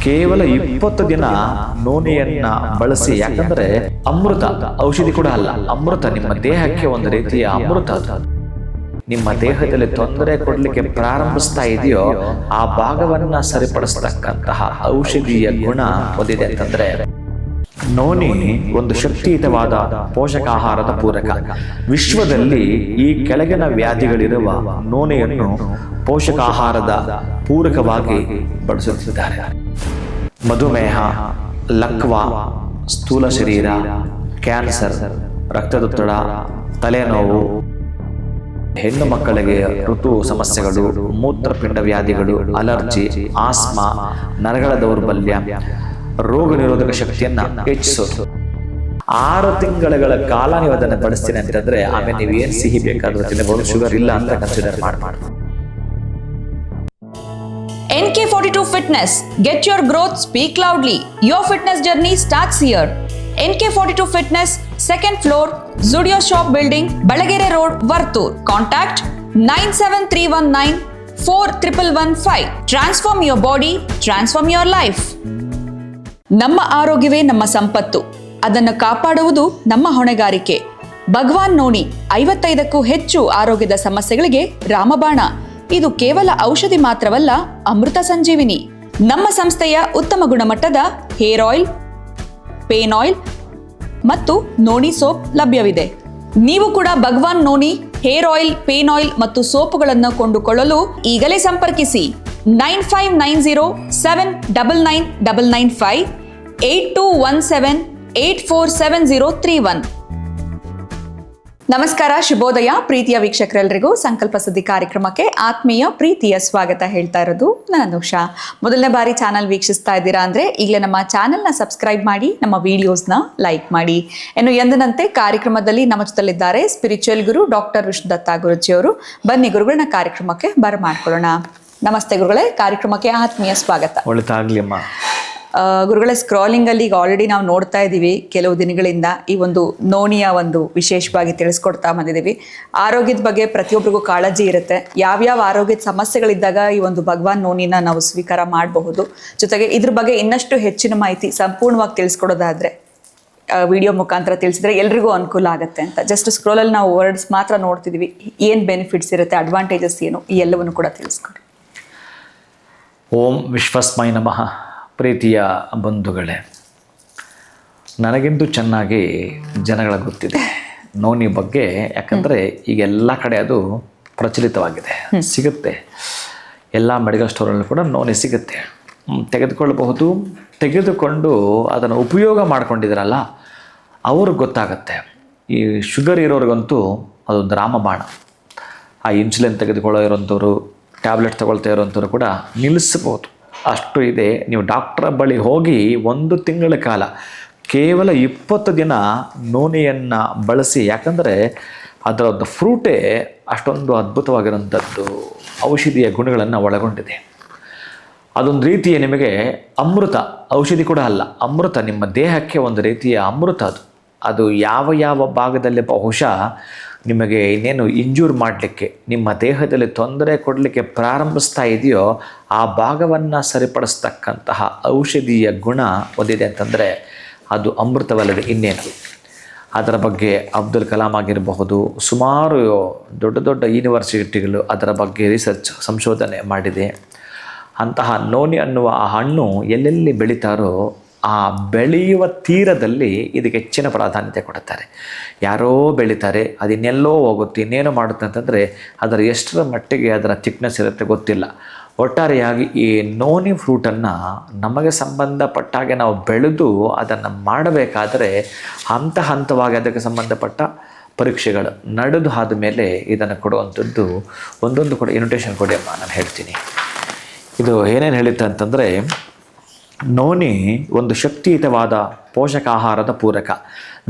ಕೇವಲ 20 ದಿನ ನೋನಿಯನ್ನ ಬಳಸಿ. ಯಾಕಂದ್ರೆ ಅಮೃತ, ಔಷಧಿ ಕೂಡ ಅಲ್ಲ, ಅಮೃತ. ನಿಮ್ಮ ದೇಹಕ್ಕೆ ಒಂದು ರೀತಿಯ ಅಮೃತ. ನಿಮ್ಮ ದೇಹದಲ್ಲಿ ತೊಂದರೆ ಕೊಡ್ಲಿಕ್ಕೆ ಪ್ರಾರಂಭಿಸ್ತಾ ಇದೆಯೋ ಆ ಭಾಗವನ್ನ ಸರಿಪಡಿಸ್ತಕ್ಕಂತಹ ಔಷಧೀಯ ಗುಣ ಹೊಂದಿದೆ ಅಂತಂದ್ರೆ ನೋನಿ ಒಂದು ಶಕ್ತಿಯುತವಾದ ಪೋಷಕಾಹಾರದ ಪೂರಕ. ವಿಶ್ವದಲ್ಲಿ ಈ ಕೆಳಗಿನ ವ್ಯಾಧಿಗಳಿರುವ ನೋನೆಯನ್ನು ಪೋಷಕಾಹಾರದ ಪೂರಕವಾಗಿ ಬಳಸುತ್ತಿದ್ದಾರೆ. ಮಧುಮೇಹ, ಲಕ್ವಾ, ಸ್ಥೂಲ ಶರೀರ, ಕ್ಯಾನ್ಸರ್, ರಕ್ತದೊತ್ತಡ, ತಲೆನೋವು, ಹೆಣ್ಣು ಮಕ್ಕಳಿಗೆ ಋತು ಸಮಸ್ಯೆಗಳು, ಮೂತ್ರಪಿಂಡ ವ್ಯಾಧಿಗಳು, ಅಲರ್ಜಿ, ಆಸ್ಮಾ, ನರಗಳ ದೌರ್ಬಲ್ಯ, ರೋಗ ನಿರೋಧಕ ಶಕ್ತಿಯನ್ನ ಹೆಚ್ಚಿಸೋದು. 6 ತಿಂಗಳ ಕಾಲ ನೀವು ಅದನ್ನು ಬಳಸ್ತೀನಿ ಅಂತಂದ್ರೆ ಆಮೇಲೆ ನೀವು ಏನ್ ಸಿಹಿ ಬೇಕಾದ್ರೂ ತಿನ್ನಬಹುದು, ಶುಗರ್ ಇಲ್ಲ ಅಂತ ಕನ್ಸಿಡರ್ ಮಾಡಿ. NK42 Fitness. Get your growth, speak loudly. Your fitness journey starts here. NK42 Fitness, 2nd floor, Zudio Shop Building, Balagere Road, Vartur. Contact 97319 4115. Transform your body, transform your life. ನಮ್ಮ ಆರೋಗ್ಯವೇ ನಮ್ಮ ಸಂಪತ್ತು. ಅದನ್ನು ಕಾಪಾಡುವುದು ನಮ್ಮ ಹೊಣೆಗಾರಿಕೆ. ಭಗವಾನ್ ನೋನಿ 55ಕ್ಕೂ ಹೆಚ್ಚು ಆರೋಗ್ಯದ ಸಮಸ್ಯೆಗಳಿಗೆ ರಾಮಬಾಣ. ಇದು ಕೇವಲ ಔಷಧಿ ಮಾತ್ರವಲ್ಲ, ಅಮೃತ ಸಂಜೀವಿನಿ. ನಮ್ಮ ಸಂಸ್ಥೆಯ ಉತ್ತಮ ಗುಣಮಟ್ಟದ ಹೇರ್ ಆಯಿಲ್, ಪೇನ್ ಆಯಿಲ್ ಮತ್ತು ನೋನಿ ಸೋಪ್ ಲಭ್ಯವಿದೆ. ನೀವು ಕೂಡ Bhagwan noni hair oil, pain oil ಮತ್ತು ಸೋಪುಗಳನ್ನು ಕೊಂಡುಕೊಳ್ಳಲು ಈಗಲೇ ಸಂಪರ್ಕಿಸಿ 9590799995 8217847031. ನಮಸ್ಕಾರ, ಶುಭೋದಯ ಪ್ರೀತಿಯ ವೀಕ್ಷಕರೆಲ್ಲರಿಗೂ. ಸಂಕಲ್ಪ ಸುದ್ದಿ ಕಾರ್ಯಕ್ರಮಕ್ಕೆ ಆತ್ಮೀಯ ಪ್ರೀತಿಯ ಸ್ವಾಗತ ಹೇಳ್ತಾ ಇರೋದು ನಾನು ಉಷಾ. ಮೊದಲನೇ ಬಾರಿ ಚಾನಲ್ ವೀಕ್ಷಿಸ್ತಾ ಇದ್ದೀರಾ ಅಂದರೆ ಈಗಲೇ ನಮ್ಮ ಚಾನಲ್ನ ಸಬ್ಸ್ಕ್ರೈಬ್ ಮಾಡಿ, ನಮ್ಮ ವಿಡಿಯೋಸ್ನ ಲೈಕ್ ಮಾಡಿ. ಇನ್ನು ಎಂದಿನಂತೆ ಕಾರ್ಯಕ್ರಮದಲ್ಲಿ ನಮ್ಮ ಜೊತೆಲಿದ್ದಾರೆ ಸ್ಪಿರಿಚುವಲ್ ಗುರು ಡಾಕ್ಟರ್ ವಿಷ್ಣುದತ್ತ ಗುರುಜಿಯವರು. ಬನ್ನಿ ಗುರುಗಳನ್ನ ಕಾರ್ಯಕ್ರಮಕ್ಕೆ ಬರಮಾಡ್ಕೊಳ್ಳೋಣ. ನಮಸ್ತೆ ಗುರುಗಳೇ, ಕಾರ್ಯಕ್ರಮಕ್ಕೆ ಆತ್ಮೀಯ ಸ್ವಾಗತ. ಒಳ್ಳೆದಾಗ್ಲಿ ಅಮ್ಮ. ಗುರುಗಳೇ, ಸ್ಕ್ರಾಲಿಂಗ್ ಅಲ್ಲಿ ಈಗ ಆಲ್ರೆಡಿ ನಾವು ನೋಡ್ತಾ ಇದ್ದೀವಿ, ಕೆಲವು ದಿನಗಳಿಂದ ಈ ಒಂದು ನೋನಿಯ ಒಂದು ವಿಶೇಷವಾಗಿ ತಿಳಿಸ್ಕೊಡ್ತಾ ಬಂದಿದ್ದೀವಿ. ಆರೋಗ್ಯದ ಬಗ್ಗೆ ಪ್ರತಿಯೊಬ್ಬರಿಗೂ ಕಾಳಜಿ ಇರುತ್ತೆ. ಯಾವ್ಯಾವ ಆರೋಗ್ಯದ ಸಮಸ್ಯೆಗಳಿದ್ದಾಗ ಈ ಒಂದು ಭಗವಾನ್ ನೋನಿನ ನಾವು ಸ್ವೀಕಾರ ಮಾಡಬಹುದು. ಜೊತೆಗೆ ಇದ್ರ ಬಗ್ಗೆ ಇನ್ನಷ್ಟು ಹೆಚ್ಚಿನ ಮಾಹಿತಿ ಸಂಪೂರ್ಣವಾಗಿ ತಿಳಿಸ್ಕೊಡೋದಾದ್ರೆ ವಿಡಿಯೋ ಮುಖಾಂತರ ತಿಳಿಸಿದ್ರೆ ಎಲ್ರಿಗೂ ಅನುಕೂಲ ಆಗುತ್ತೆ ಅಂತ. ಜಸ್ಟ್ ಸ್ಕ್ರೋಲಲ್ಲಿ ನಾವು ವರ್ಡ್ಸ್ ಮಾತ್ರ ನೋಡ್ತಿದ್ವಿ. ಏನು ಬೆನಿಫಿಟ್ಸ್ ಇರುತ್ತೆ, ಅಡ್ವಾಂಟೇಜಸ್ ಏನು, ಈ ಎಲ್ಲವನ್ನು ಕೂಡ ತಿಳಿಸ್ಕೊಡಿ. ಓಂ ವಿಶ್ವಸ್ಮೈ ನಮಃ. ಪ್ರೀತಿಯ ಬಂಧುಗಳೇ, ನನಗಿಂತೂ ಚೆನ್ನಾಗಿ ಜನಗಳ ಗೊತ್ತಿದೆ ನೋನಿ ಬಗ್ಗೆ. ಯಾಕಂದರೆ ಈಗ ಎಲ್ಲ ಕಡೆ ಅದು ಪ್ರಚಲಿತವಾಗಿದೆ, ಸಿಗುತ್ತೆ. ಎಲ್ಲ ಮೆಡಿಕಲ್ ಸ್ಟೋರಲ್ಲೂ ಕೂಡ ನೋನಿ ಸಿಗುತ್ತೆ, ತೆಗೆದುಕೊಳ್ಳಬಹುದು. ತೆಗೆದುಕೊಂಡು ಅದನ್ನು ಉಪಯೋಗ ಮಾಡ್ಕೊಂಡಿದ್ರಲ್ಲ ಅವ್ರಿಗೆ ಗೊತ್ತಾಗತ್ತೆ. ಈ ಶುಗರ್ ಇರೋರಿಗಂತೂ ಅದೊಂದು ರಾಮಬಾಣ. ಆ ಇನ್ಸುಲಿನ್ ತೆಗೆದುಕೊಳ್ಳೋ ಇರೋಂಥವ್ರು, ಟ್ಯಾಬ್ಲೆಟ್ ತಗೊಳ್ತಾ ಇರೋಂಥವ್ರು ಕೂಡ ನಿಲ್ಲಿಸ್ಬೋದು, ಅಷ್ಟು ಇದೆ. ನೀವು ಡಾಕ್ಟರ್ ಬಳಿ ಹೋಗಿ 1 ತಿಂಗಳ ಕಾಲ ಕೇವಲ 20 ದಿನ ನೋನಿಯನ್ನು ಬಳಸಿ. ಯಾಕಂದರೆ ಅದರದ್ದು ಫ್ರೂಟೇ ಅಷ್ಟೊಂದು ಅದ್ಭುತವಾಗಿರೋಂಥದ್ದು, ಔಷಧೀಯ ಗುಣಗಳನ್ನು ಒಳಗೊಂಡಿದೆ. ಅದೊಂದು ರೀತಿಯ ನಿಮಗೆ ಅಮೃತ, ಔಷಧಿ ಕೂಡ ಅಲ್ಲ, ಅಮೃತ. ನಿಮ್ಮ ದೇಹಕ್ಕೆ ಒಂದು ರೀತಿಯ ಅಮೃತ. ಅದು ಯಾವ ಯಾವ ಭಾಗದಲ್ಲಿ ಬಹುಶಃ ನಿಮಗೆ ಇನ್ನೇನು ಇಂಜೂರ್ ಮಾಡಲಿಕ್ಕೆ, ನಿಮ್ಮ ದೇಹದಲ್ಲಿ ತೊಂದರೆ ಕೊಡಲಿಕ್ಕೆ ಪ್ರಾರಂಭಿಸ್ತಾ ಇದೆಯೋ ಆ ಭಾಗವನ್ನು ಸರಿಪಡಿಸ್ತಕ್ಕಂತಹ ಔಷಧೀಯ ಗುಣ ಹೊಂದಿದೆ ಅಂತಂದರೆ ಅದು ಅಮೃತವಲ್ಲದೆ ಇನ್ನೇನು. ಅದರ ಬಗ್ಗೆ ಅಬ್ದುಲ್ ಕಲಾಂ ಆಗಿರಬಹುದು, ಸುಮಾರು ದೊಡ್ಡ ದೊಡ್ಡ ಯೂನಿವರ್ಸಿಟಿಗಳು ಅದರ ಬಗ್ಗೆ ರಿಸರ್ಚ್, ಸಂಶೋಧನೆ ಮಾಡಿದೆ. ಅಂತಹ ನೋನಿ ಅನ್ನುವ ಆ ಹಣ್ಣು ಎಲ್ಲೆಲ್ಲಿ ಬೆಳೀತಾರೋ ಆ ಬೆಳೆಯುವ ತೀರದಲ್ಲಿ ಇದಕ್ಕೆ ಹೆಚ್ಚಿನ ಪ್ರಾಧಾನ್ಯತೆ ಕೊಡುತ್ತಾರೆ. ಯಾರೋ ಬೆಳೀತಾರೆ, ಅದು ಇನ್ನೆಲ್ಲೋ ಹೋಗುತ್ತೆ, ಇನ್ನೇನೋ ಮಾಡುತ್ತೆ ಅಂತಂದರೆ ಅದರ ಎಷ್ಟರ ಮಟ್ಟಿಗೆ ಅದರ ಥಿಕ್ನೆಸ್ ಇರುತ್ತೆ ಗೊತ್ತಿಲ್ಲ. ಒಟ್ಟಾರೆಯಾಗಿ ಈ ನೋನಿ ಫ್ರೂಟನ್ನು ನಮಗೆ ಸಂಬಂಧಪಟ್ಟಾಗೆ ನಾವು ಬೆಳೆದು ಅದನ್ನು ಮಾಡಬೇಕಾದರೆ ಹಂತ ಹಂತವಾಗಿ ಅದಕ್ಕೆ ಸಂಬಂಧಪಟ್ಟ ಪರೀಕ್ಷೆಗಳು ನಡೆದು ಆದ ಮೇಲೆ ಇದನ್ನು ಕೊಡುವಂಥದ್ದು. ಒಂದೊಂದು ಕೂಡ ಇನ್ವಿಟೇಷನ್ ಕೊಡಿ ಅಮ್ಮ, ನಾನು ಹೇಳ್ತೀನಿ. ಇದು ಏನೇನು ಹೇಳಿತ್ತು ಅಂತಂದರೆ, ನೋನಿ ಒಂದು ಶಕ್ತಿಯುತವಾದ ಪೋಷಕಾಹಾರದ ಪೂರಕ.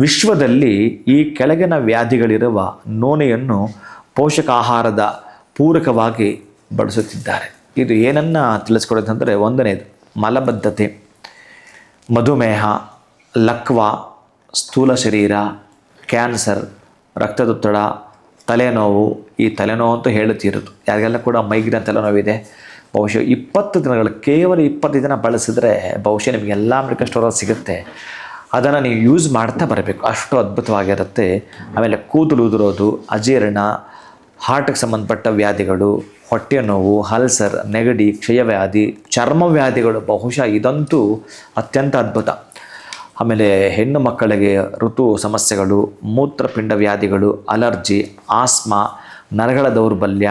ವಿಶ್ವದಲ್ಲಿ ಈ ಕೆಳಗಿನ ವ್ಯಾಧಿಗಳಿರುವ ನೋನೆಯನ್ನು ಪೋಷಕಾಹಾರದ ಪೂರಕವಾಗಿ ಬಳಸುತ್ತಿದ್ದಾರೆ. ಇದು ಏನನ್ನು ತಿಳಿಸ್ಕೊಡೋದಂದರೆ, ಒಂದನೇದು ಮಲಬದ್ಧತೆ, ಮಧುಮೇಹ, ಲಕ್ವಾ, ಸ್ಥೂಲ ಶರೀರ, ಕ್ಯಾನ್ಸರ್, ರಕ್ತದೊತ್ತಡ, ತಲೆನೋವು. ಈ ತಲೆನೋವು ಅಂತೂ ಹೇಳುತ್ತಿರೋದು ಯಾರಿಗೆಲ್ಲ ಕೂಡ ಮೈಗ್ರೇನ್ ತಲೆನೋವಿದೆ, ಬಹುಶಃ 20 ದಿನಗಳು, ಕೇವಲ 20 ದಿನ ಬಳಸಿದ್ರೆ ಬಹುಶಃ ನಿಮಗೆ ಎಲ್ಲ ಮೆಡಿಕಲ್ ಸ್ಟೋರಲ್ಲಿ ಸಿಗುತ್ತೆ. ಅದನ್ನು ನೀವು ಯೂಸ್ ಮಾಡ್ತಾ ಬರಬೇಕು, ಅಷ್ಟು ಅದ್ಭುತವಾಗಿರುತ್ತೆ. ಆಮೇಲೆ ಕೂದಲು ಉದುರೋದು, ಅಜೀರ್ಣ, ಹಾರ್ಟ್ಗೆ ಸಂಬಂಧಪಟ್ಟ ವ್ಯಾಧಿಗಳು, ಹೊಟ್ಟೆ ನೋವು, ಅಲ್ಸರ್, ನೆಗಡಿ, ಕ್ಷಯವ್ಯಾಧಿ, ಚರ್ಮ ವ್ಯಾಧಿಗಳು, ಬಹುಶಃ ಇದಂತೂ ಅತ್ಯಂತ ಅದ್ಭುತ. ಆಮೇಲೆ ಹೆಣ್ಣು ಮಕ್ಕಳಿಗೆ ಋತು ಸಮಸ್ಯೆಗಳು, ಮೂತ್ರಪಿಂಡ ವ್ಯಾಧಿಗಳು, ಅಲರ್ಜಿ, ಆಸ್ಮಾ, ನರಗಳ ದೌರ್ಬಲ್ಯ,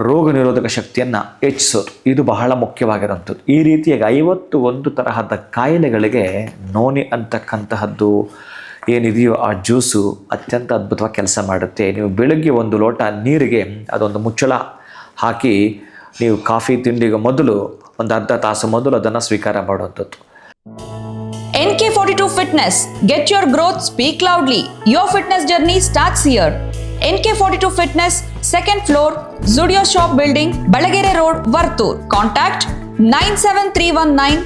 ರೋಗ ನಿರೋಧಕ ಶಕ್ತಿಯನ್ನು ಹೆಚ್ಚಿಸೋದು, ಇದು ಬಹಳ ಮುಖ್ಯವಾಗಿರುವಂಥದ್ದು. ಈ ರೀತಿಯಾಗಿ 51 ತರಹದ ಕಾಯಿಲೆಗಳಿಗೆ ನೋನಿ ಅಂತಕ್ಕಂತಹದ್ದು ಏನಿದೆಯೋ ಆ ಜ್ಯೂಸು ಅತ್ಯಂತ ಅದ್ಭುತವಾಗಿ ಕೆಲಸ ಮಾಡುತ್ತೆ. ನೀವು ಬೆಳಗ್ಗೆ 1 ಲೋಟ ನೀರಿಗೆ ಅದೊಂದು ಮುಚ್ಚಳ ಹಾಕಿ ನೀವು ಕಾಫಿ ತಿಂಡಿಗೆ ಮೊದಲು ಒಂದು ಅರ್ಧ ತಾಸು ಮೊದಲು ಅದನ್ನು ಸ್ವೀಕಾರ ಮಾಡುವಂಥದ್ದು. NK42 Fitness. Get your growth, speak loudly. Your fitness journey starts here. NK42 Fitness, 2nd floor, Zudio Shop Building, Balagere Road, Vartur. Contact 97319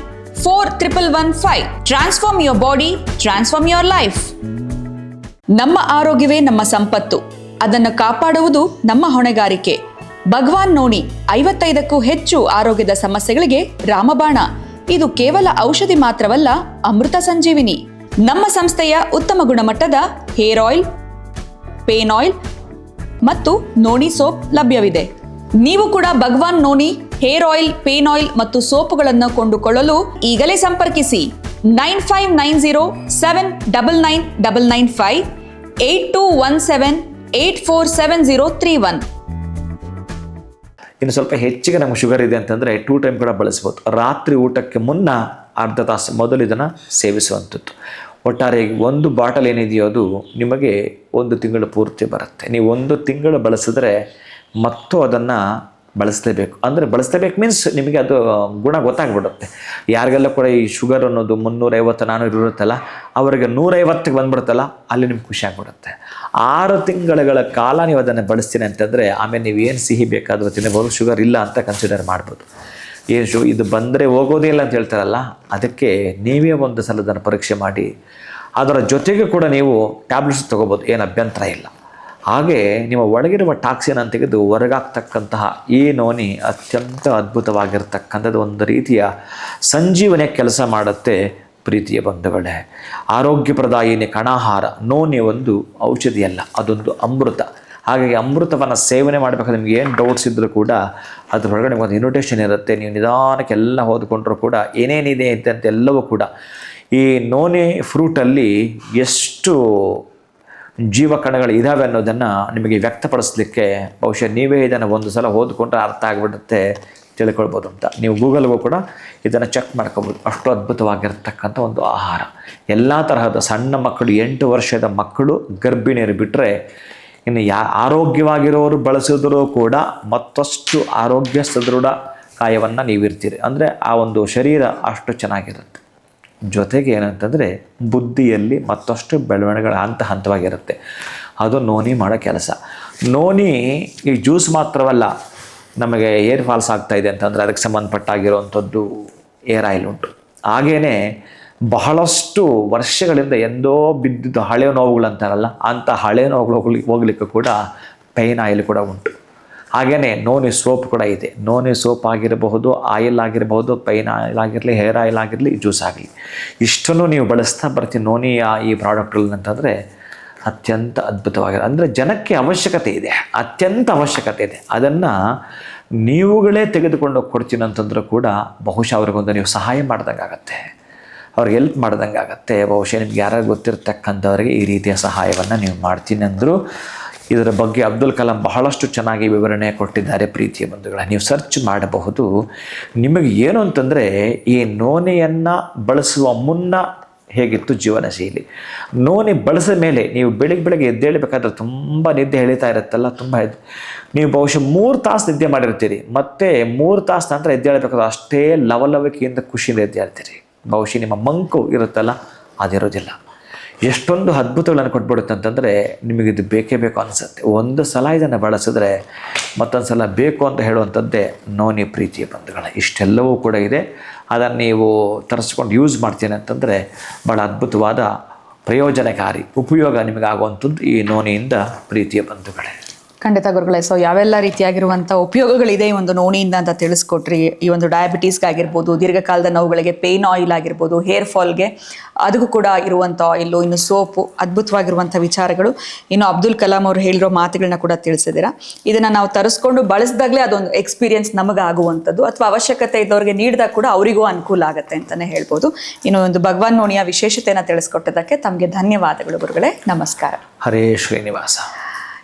4115. Transform your body, transform your life. ನಮ್ಮ ಆರೋಗ್ಯವೇ ನಮ್ಮ ಸಂಪತ್ತು. ಅದನ್ನು ಕಾಪಾಡುವುದು ನಮ್ಮ ಹೊಣೆಗಾರಿಕೆ. ಭಗವಾನ್ ನೋನಿ 55ಕ್ಕೂ ಹೆಚ್ಚು ಆರೋಗ್ಯದ ಸಮಸ್ಯೆಗಳಿಗೆ ರಾಮಬಾಣ. ಇದು ಕೇವಲ ಔಷಧಿ ಮಾತ್ರವಲ್ಲ, ಅಮೃತ ಸಂಜೀವಿನಿ. ನಮ್ಮ ಸಂಸ್ಥೆಯ ಉತ್ತಮ ಗುಣಮಟ್ಟದ ಹೇರ್ ಆಯಿಲ್, ಪೇನ್ ಆಯಿಲ್ ಮತ್ತು ನೋನಿ ಸೋಪ್ ಲಭ್ಯವಿದೆ. ನೀವು ಕೂಡ Bhagwan noni hair oil, pain oil ಮತ್ತು ಸೋಪುಗಳನ್ನು ಕೊಂಡುಕೊಳ್ಳಲು ಈಗಲೇ ಸಂಪರ್ಕಿಸಿ 9590799995 8217847031. ಇನ್ನು ಸ್ವಲ್ಪ ಹೆಚ್ಚಿಗೆ ನಮಗೆ ಶುಗರ್ ಇದೆ ಅಂತಂದರೆ 2 ಟೈಮ್ ಕೂಡ ಬಳಸ್ಬೋದು. ರಾತ್ರಿ ಊಟಕ್ಕೆ ಮುನ್ನ ಅರ್ಧ ತಾಸು ಮೊದಲು ಇದನ್ನು ಸೇವಿಸುವಂಥದ್ದು. ಒಟ್ಟಾರೆ 1 ಬಾಟಲ್ ಏನಿದೆಯೋ ಅದು ನಿಮಗೆ 1 ತಿಂಗಳು ಪೂರ್ತಿ ಬರುತ್ತೆ. ನೀವು 1 ತಿಂಗಳು ಬಳಸಿದ್ರೆ ಮತ್ತು ಅದನ್ನು ಬಳಸಲೇಬೇಕು. ಅಂದರೆ ಬಳಸಲೇಬೇಕು ಮೀನ್ಸ್ ನಿಮಗೆ ಅದು ಗುಣ ಗೊತ್ತಾಗ್ಬಿಡುತ್ತೆ. ಯಾರಿಗೆಲ್ಲ ಕೂಡ ಈ ಶುಗರ್ ಅನ್ನೋದು 350-400 ಇರುತ್ತಲ್ಲ, ಅವರಿಗೆ 150ಕ್ಕೆ ಬಂದ್ಬಿಡುತ್ತಲ್ಲ, ಅಲ್ಲಿ ನಿಮ್ಗೆ ಖುಷಿ ಆಗ್ಬಿಡುತ್ತೆ. 6 ತಿಂಗಳ ಕಾಲ ನೀವು ಅದನ್ನು ಬಳಸ್ತೀನಿ ಅಂತಂದರೆ ಆಮೇಲೆ ನೀವು ಏನು ಸಿಹಿ ಬೇಕಾದರೂ ತಿನ್ನಬಹುದು, ಶುಗರ್ ಇಲ್ಲ ಅಂತ ಕನ್ಸಿಡರ್ ಮಾಡ್ಬೋದು. ಇದು ಬಂದರೆ ಹೋಗೋದೇ ಇಲ್ಲ ಅಂತ ಹೇಳ್ತಾರಲ್ಲ, ಅದಕ್ಕೆ ನೀವೇ ಒಂದು ಸಲ ಅದನ್ನು ಪರೀಕ್ಷೆ ಮಾಡಿ ಅದರ ಜೊತೆಗೆ ಕೂಡ ನೀವು ಟ್ಯಾಬ್ಲೆಟ್ಸ್ ತೊಗೋಬೋದು, ಏನು ಅಭ್ಯಂತರ ಇಲ್ಲ. ಹಾಗೆ ನಿಮ್ಮ ಒಳಗಿರುವ ಟಾಕ್ಸಿನ್ ಅಂತ ತೆಗೆದು ಹೊರಗಾಗ್ತಕ್ಕಂತಹ ಈ ನೋನಿ ಅತ್ಯಂತ ಅದ್ಭುತವಾಗಿರ್ತಕ್ಕಂಥದ್ದು, ಒಂದು ರೀತಿಯ ಸಂಜೀವನೆ ಕೆಲಸ ಮಾಡುತ್ತೆ. ಪ್ರೀತಿಯ ಬಂಧುಗಳೇ, ಆರೋಗ್ಯಪ್ರದಾಯಿನಿ ಕಣಾಹಾರ ನೋನಿ ಒಂದು ಔಷಧಿಯಲ್ಲ, ಅದೊಂದು ಅಮೃತ. ಹಾಗಾಗಿ ಅಮೃತವನ್ನು ಸೇವನೆ ಮಾಡಬೇಕಾದ್ರೆ ನಿಮ್ಗೆ ಏನು ಡೌಟ್ಸ್ ಇದ್ದರೂ ಕೂಡ ಅದ್ರ ಹೊರಗಡೆ ಒಂದು ಇನ್ವಿಟೇಷನ್ ಇರುತ್ತೆ. ನೀವು ನಿಧಾನಕ್ಕೆ ಎಲ್ಲ ಓದ್ಕೊಂಡ್ರೂ ಕೂಡ ಏನೇನಿದೆ ಅಂತೆಲ್ಲವೂ ಕೂಡ ಈ ನೋನಿ ಫ್ರೂಟಲ್ಲಿ ಎಷ್ಟು ಜೀವಕಣಗಳು ಇದ್ದಾವೆ ಅನ್ನೋದನ್ನು ನಿಮಗೆ ವ್ಯಕ್ತಪಡಿಸಲಿಕ್ಕೆ ಬಹುಶಃ ನೀವೇ ಇದನ್ನು ಒಂದು ಸಲ ಓದ್ಕೊಂಡ್ರೆ ಅರ್ಥ ಆಗಿಬಿಡುತ್ತೆ, ತಿಳ್ಕೊಳ್ಬೋದು ಅಂತ. ನೀವು ಗೂಗಲ್ಗೂ ಕೂಡ ಇದನ್ನು ಚೆಕ್ ಮಾಡ್ಕೋಬೋದು. ಅಷ್ಟು ಅದ್ಭುತವಾಗಿರ್ತಕ್ಕಂಥ ಒಂದು ಆಹಾರ. ಎಲ್ಲ ತರಹದ ಸಣ್ಣ ಮಕ್ಕಳು, 8 ವರ್ಷದ ಮಕ್ಕಳು, ಗರ್ಭಿಣಿಯರು ಬಿಟ್ಟರೆ ಇನ್ನು ಆರೋಗ್ಯವಾಗಿರೋರು ಬಳಸಿದ್ರೂ ಕೂಡ ಮತ್ತಷ್ಟು ಆರೋಗ್ಯ ಸದೃಢ ಕಾಯವನ್ನು ನೀವಿರ್ತೀರಿ. ಅಂದರೆ ಆ ಒಂದು ಶರೀರ ಅಷ್ಟು ಚೆನ್ನಾಗಿರುತ್ತೆ. ಜೊತೆಗೆ ಏನಂತಂದರೆ ಬುದ್ಧಿಯಲ್ಲಿ ಮತ್ತಷ್ಟು ಬೆಳವಣಿಗೆಗಳು ಹಂತವಾಗಿರುತ್ತೆ. ಅದು ನೋನಿ ಮಾಡೋ ಕೆಲಸ. ನೋನಿ ಈ ಜ್ಯೂಸ್ ಮಾತ್ರವಲ್ಲ, ನಮಗೆ ಏರ್ ಫಾಲ್ಸ್ ಆಗ್ತಾಯಿದೆ ಅಂತಂದರೆ ಅದಕ್ಕೆ ಸಂಬಂಧಪಟ್ಟಾಗಿರುವಂಥದ್ದು ಏರ್ ಆಯಿಲ್ ಉಂಟು. ಹಾಗೆಯೇ ಬಹಳಷ್ಟು ವರ್ಷಗಳಿಂದ ಎಂದೋ ಬಿದ್ದಿದ್ದು ಹಳೆಯ ನೋವುಗಳಂತಾರಲ್ಲ, ಅಂಥ ಹಳೆಯ ನೋವುಗಳು ಹೋಗ್ಲಿಕ್ಕೆ ಕೂಡ ಪೈನ್ ಆಯಿಲ್ ಕೂಡ ಉಂಟು. ಹಾಗೆಯೇ ನೋನಿ ಸೋಪ್ ಕೂಡ ಇದೆ. ನೋನಿ ಸೋಪ್ ಆಗಿರಬಹುದು, ಆಯಿಲ್ ಆಗಿರಬಹುದು, ಪೈನ್ ಆಯಿಲ್ ಆಗಿರಲಿ, ಹೇರ್ ಆಯಿಲ್ ಆಗಿರಲಿ, ಜ್ಯೂಸ್ ಆಗಲಿ, ಇಷ್ಟನ್ನು ನೀವು ಬಳಸ್ತಾ ಬರ್ತೀನಿ ನೋನಿಯ ಈ ಪ್ರಾಡಕ್ಟ್ಗಳನ್ನಂತಂದರೆ ಅತ್ಯಂತ ಅದ್ಭುತವಾಗಿದೆ. ಅಂದರೆ ಜನಕ್ಕೆ ಅವಶ್ಯಕತೆ ಇದೆ, ಅತ್ಯಂತ ಅವಶ್ಯಕತೆ ಇದೆ. ಅದನ್ನು ನೀವುಗಳೇ ತೆಗೆದುಕೊಂಡು ಕೊಡ್ತೀನಿ ಅಂತಂದರೂ ಕೂಡ ಬಹುಶಃ ಅವ್ರಿಗೊಂದು ನೀವು ಸಹಾಯ ಮಾಡ್ದಂಗೆ ಆಗುತ್ತೆ, ಅವ್ರಿಗೆ ಹೆಲ್ಪ್ ಮಾಡ್ದಂಗೆ ಆಗುತ್ತೆ. ಬಹುಶಃ ನಿಮ್ಗೆ ಯಾರು ಗೊತ್ತಿರ್ತಕ್ಕಂಥವ್ರಿಗೆ ಈ ರೀತಿಯ ಸಹಾಯವನ್ನು ನೀವು ಮಾಡ್ತೀನಿ ಅಂದರು. ಇದರ ಬಗ್ಗೆ ಅಬ್ದುಲ್ ಕಲಾಂ ಬಹಳಷ್ಟು ಚೆನ್ನಾಗಿ ವಿವರಣೆ ಕೊಟ್ಟಿದ್ದಾರೆ. ಪ್ರೀತಿಯ ಬಂಧುಗಳ, ನೀವು ಸರ್ಚ್ ಮಾಡಬಹುದು. ನಿಮಗೆ ಏನು ಅಂತಂದರೆ ಈ ನೋನೆಯನ್ನು ಬಳಸುವ ಮುನ್ನ ಹೇಗಿತ್ತು ಜೀವನ ಶೈಲಿ, ನೋನಿ ಬಳಸಿದ ಮೇಲೆ ನೀವು ಬೆಳಗ್ಗೆ ಎದ್ದೇಳಬೇಕಾದ್ರೆ ತುಂಬ ನಿದ್ದೆ ಎಳಿತಾ ಇರುತ್ತಲ್ಲ, ನೀವು ಬಹುಶಃ 3 ತಾಸು ನಿದ್ದೆ ಮಾಡಿರ್ತೀರಿ, ಮತ್ತು 3 ತಾಸು ನಂತರ ಎದ್ದೇಳಬೇಕಾದ್ರೆ ಅಷ್ಟೇ ಲವಲವಿಕೆಯಿಂದ ಖುಷಿಯಿಂದ ಎದ್ದೇಳ್ತೀರಿ. ಬಹುಶಃ ನಿಮ್ಮ ಮಂಕು ಇರುತ್ತಲ್ಲ, ಅದಿರೋದಿಲ್ಲ. ಎಷ್ಟೊಂದು ಅದ್ಭುತಗಳನ್ನು ಕೊಟ್ಬಿಡುತ್ತೆ ಅಂತಂದರೆ ನಿಮಗಿದು ಬೇಕೇ ಬೇಕು ಅನಿಸುತ್ತೆ. ಒಂದು ಸಲ ಇದನ್ನು ಬಳಸಿದ್ರೆ ಮತ್ತೊಂದು ಸಲ ಬೇಕು ಅಂತ ಹೇಳುವಂಥದ್ದೇ ನೋನಿ. ಪ್ರೀತಿಯ ಬಂಧುಗಳ, ಇಷ್ಟೆಲ್ಲವೂ ಕೂಡ ಇದೆ. ಅದನ್ನು ನೀವು ತರಿಸ್ಕೊಂಡು ಯೂಸ್ ಮಾಡ್ತೀನಿ ಅಂತಂದರೆ ಭಾಳ ಅದ್ಭುತವಾದ ಪ್ರಯೋಜನಕಾರಿ ಉಪಯೋಗ ನಿಮಗಾಗುವಂಥದ್ದು ಈ ನೋನಿಯಿಂದ. ಪ್ರೀತಿಯ ಬಂಧುಗಳೇ. ಖಂಡಿತ ಗುರುಗಳೇ. ಸೊ ಯಾವೆಲ್ಲ ರೀತಿಯಾಗಿರುವಂಥ ಉಪಯೋಗಗಳಿದೆ ಈ ಒಂದು ನೋಣಿಯಿಂದ ಅಂತ ತಿಳಿಸ್ಕೊಟ್ರಿ. ಈ ಒಂದು ಡಯಾಬಿಟೀಸ್ಗಾಗಿರ್ಬೋದು, ದೀರ್ಘಕಾಲದ ನೋವುಗಳಿಗೆ ಪೇನ್ ಆಯಿಲ್ ಆಗಿರ್ಬೋದು, ಹೇರ್ ಫಾಲ್ಗೆ ಅದಕ್ಕೂ ಕೂಡ ಇರುವಂಥ ಆಯಿಲು, ಇನ್ನು ಸೋಪು, ಅದ್ಭುತವಾಗಿರುವಂಥ ವಿಚಾರಗಳು. ಇನ್ನು ಅಬ್ದುಲ್ ಕಲಾಂ ಅವರು ಹೇಳಿರೋ ಮಾತುಗಳನ್ನ ಕೂಡ ತಿಳಿಸಿದ್ದೀರಾ. ಇದನ್ನು ನಾವು ತರಿಸ್ಕೊಂಡು ಬಳಸಿದಾಗಲೇ ಅದೊಂದು ಎಕ್ಸ್ಪೀರಿಯನ್ಸ್ ನಮಗಾಗುವಂಥದ್ದು, ಅಥವಾ ಅವಶ್ಯಕತೆ ಇದ್ದವ್ರಿಗೆ ನೀಡಿದಾಗ ಕೂಡ ಅವರಿಗೂ ಅನುಕೂಲ ಆಗುತ್ತೆ ಅಂತಲೇ ಹೇಳ್ಬೋದು. ಇನ್ನು ಒಂದು ಭಗವಾನ್ ನೋಣಿಯ ವಿಶೇಷತೆಯನ್ನು ತಿಳಿಸ್ಕೊಟ್ಟದಕ್ಕೆ ತಮಗೆ ಧನ್ಯವಾದಗಳು ಗುರುಗಳೇ. ನಮಸ್ಕಾರ. ಹರೇ ಶ್ರೀನಿವಾಸ.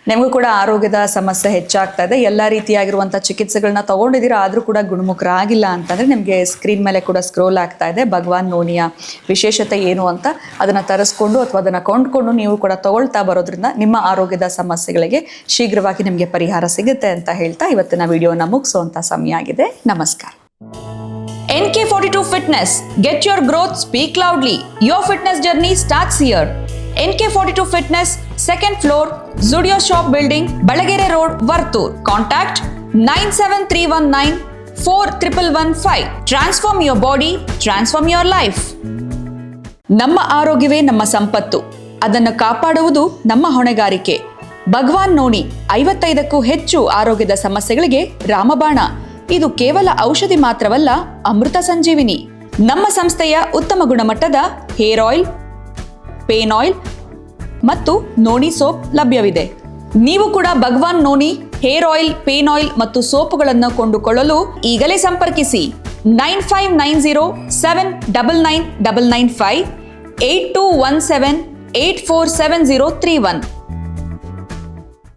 ನಿಮಗೂ ಕೂಡ ಆರೋಗ್ಯದ ಸಮಸ್ಯೆ ಹೆಚ್ಚಾಗ್ತಾ ಇದೆ, ಎಲ್ಲ ರೀತಿಯಾಗಿರುವಂಥ ಚಿಕಿತ್ಸೆಗಳನ್ನ ತೊಗೊಂಡಿದ್ದೀರಾ, ಆದರೂ ಕೂಡ ಗುಣಮುಖರಾಗಿಲ್ಲ ಅಂತಂದರೆ ನಿಮಗೆ ಸ್ಕ್ರೀನ್ ಮೇಲೆ ಕೂಡ ಸ್ಕ್ರೋಲ್ ಆಗ್ತಾ ಇದೆ ಭಗವಾನ್ ನೋಣಿಯ ವಿಶೇಷತೆ ಏನು ಅಂತ. ಅದನ್ನು ತರಿಸ್ಕೊಂಡು ಅಥವಾ ಅದನ್ನು ಕೊಂಡ್ಕೊಂಡು ನೀವು ಕೂಡ ತಗೊಳ್ತಾ ಬರೋದ್ರಿಂದ ನಿಮ್ಮ ಆರೋಗ್ಯದ ಸಮಸ್ಯೆಗಳಿಗೆ ಶೀಘ್ರವಾಗಿ ನಿಮಗೆ ಪರಿಹಾರ ಸಿಗುತ್ತೆ ಅಂತ ಹೇಳ್ತಾ ಇವತ್ತಿನ ವಿಡಿಯೋನ ಮುಗಿಸುವಂಥ ಸಮಯ ಆಗಿದೆ. ನಮಸ್ಕಾರ. NK42 Fitness. Get your growth, speak loudly. Your fitness journey starts here. NK42 Fitness, second floor, Zudio Shop Building, Balagere Road, Vartur. Contact 97319 4115. Transform your body, transform your life. ನಮ್ಮ ಆರೋಗ್ಯವೇ ನಮ್ಮ ಸಂಪತ್ತು, ಅದನ್ನು ಕಾಪಾಡುವುದು ನಮ್ಮ ಹೊಣೆಗಾರಿಕೆ. ಭಗವಾನ್ ನೋಣಿ 55ಕ್ಕೂ ಹೆಚ್ಚು ಆರೋಗ್ಯದ ಸಮಸ್ಯೆಗಳಿಗೆ ರಾಮಬಾಣ. ಇದು ಕೇವಲ ಔಷಧಿ ಮಾತ್ರವಲ್ಲ, ಅಮೃತ ಸಂಜೀವಿನಿ. ನಮ್ಮ ಸಂಸ್ಥೆಯ ಉತ್ತಮ ಗುಣಮಟ್ಟದ ಹೇರ್ ಆಯಿಲ್, ಪೇನ್ ಆಯಿಲ್ ಮತ್ತು ನೋಣಿ ಸೋಪ್ ಲಭ್ಯವಿದೆ. ನೀವು ಕೂಡ ಭಗವಾನ್ ನೋಣಿ ಹೇರ್ ಆಯಿಲ್, ಪೇನ್ ಆಯಿಲ್ ಮತ್ತು ಸೋಪುಗಳನ್ನು ಕೊಂಡುಕೊಳ್ಳಲು ಈಗಲೇ ಸಂಪರ್ಕಿಸಿ 9590799995 8217847031.